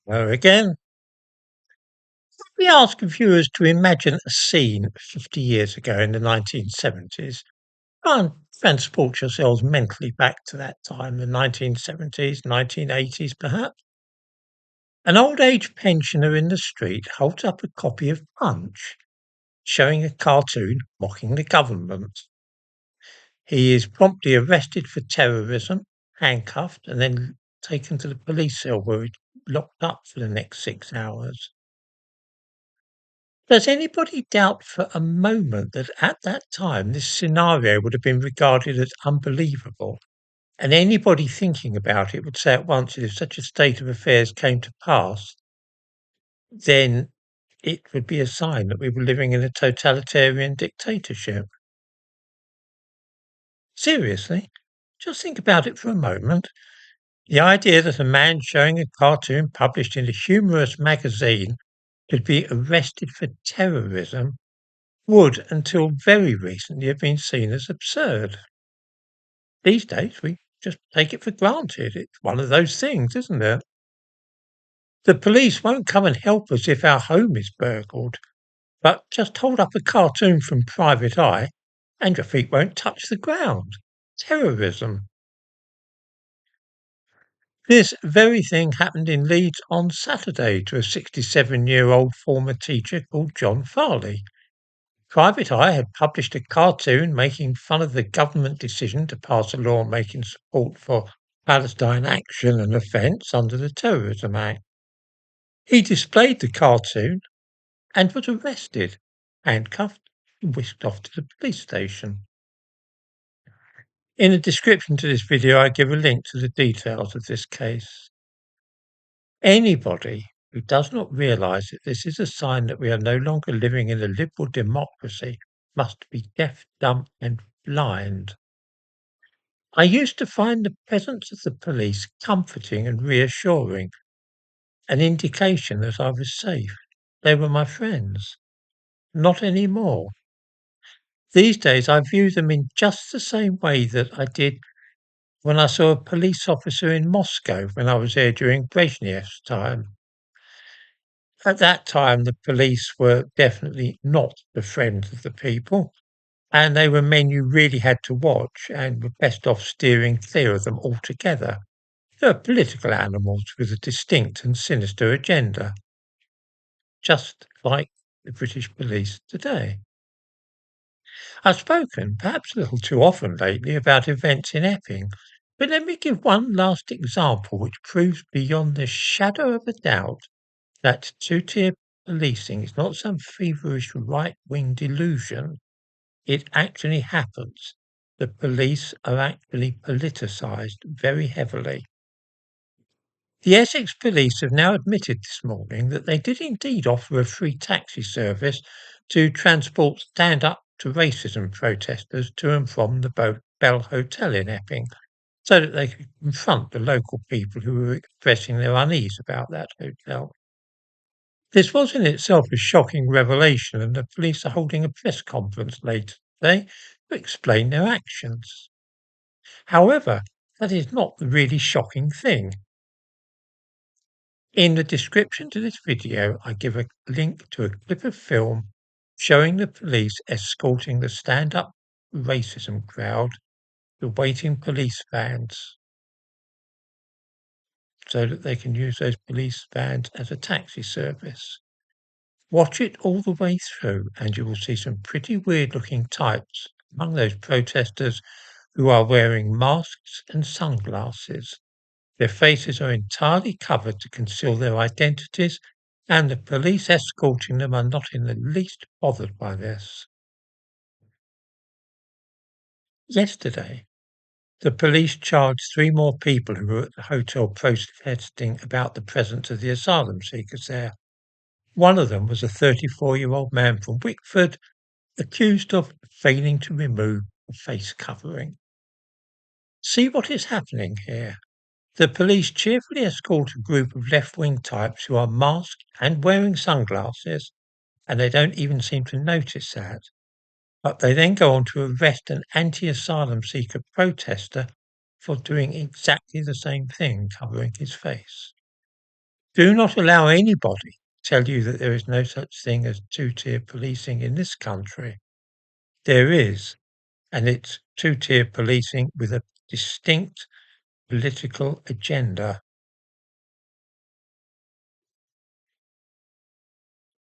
Hello again. We ask viewers to imagine a scene 50 years ago in the 1970s. Try and transport yourselves mentally back to that time, the 1970s, 1980s perhaps. An old age pensioner in the street holds up a copy of Punch, showing a cartoon mocking the government. He is promptly arrested for terrorism, handcuffed, and then taken to the police cell where he's locked up for the next 6 hours. Does anybody doubt for a moment that at that time this scenario would have been regarded as unbelievable? And anybody thinking about it would say at once that if such a state of affairs came to pass, then it would be a sign that we were living in a totalitarian dictatorship. Seriously, just think about it for a moment. The idea that a man showing a cartoon published in a humorous magazine could be arrested for terrorism would, until very recently, have been seen as absurd. These days, we just take it for granted. It's one of those things, isn't it? The police won't come and help us if our home is burgled, but just hold up a cartoon from Private Eye and your feet won't touch the ground. Terrorism. This very thing happened in Leeds on Saturday to a 67-year-old former teacher called John Farley. Private Eye had published a cartoon making fun of the government decision to pass a law making support for Palestine action an offence under the Terrorism Act. He displayed the cartoon and was arrested, handcuffed, and whisked off to the police station. In the description to this video, I give a link to the details of this case. Anybody who does not realise that this is a sign that we are no longer living in a liberal democracy must be deaf, dumb, and blind. I used to find the presence of the police comforting and reassuring, an indication that I was safe. They were my friends. Not anymore. These days I view them in just the same way that I did when I saw a police officer in Moscow when I was there during Brezhnev's time. At that time, the police were definitely not the friends of the people, and they were men you really had to watch and were best off steering clear of them altogether. They were political animals with a distinct and sinister agenda, just like the British police today. I've spoken, perhaps a little too often lately, about events in Epping, but let me give one last example which proves beyond the shadow of a doubt that two-tier policing is not some feverish right-wing delusion. It actually happens. The police are actually politicised very heavily. The Essex Police have now admitted this morning that they did indeed offer a free taxi service to transport stand-up to racism protesters to and from the Bell Hotel in Epping, so that they could confront the local people who were expressing their unease about that hotel. This was in itself a shocking revelation, and the police are holding a press conference later today to explain their actions. However, that is not the really shocking thing. In the description to this video, I give a link to a clip of film showing the police escorting the stand-up racism crowd to waiting police vans so that they can use those police vans as a taxi service. Watch it all the way through and you will see some pretty weird-looking types among those protesters who are wearing masks and sunglasses. Their faces are entirely covered to conceal their identities, and the police escorting them are not in the least bothered by this. Yesterday, the police charged 3 more people who were at the hotel protesting about the presence of the asylum seekers there. One of them was a 34-year-old man from Wickford, accused of failing to remove a face covering. See what is happening here? The police cheerfully escort a group of left-wing types who are masked and wearing sunglasses, and they don't even seem to notice that. But they then go on to arrest an anti-asylum seeker protester for doing exactly the same thing, covering his face. Do not allow anybody to tell you that there is no such thing as two-tier policing in this country. There is, and it's two-tier policing with a distinct political agenda.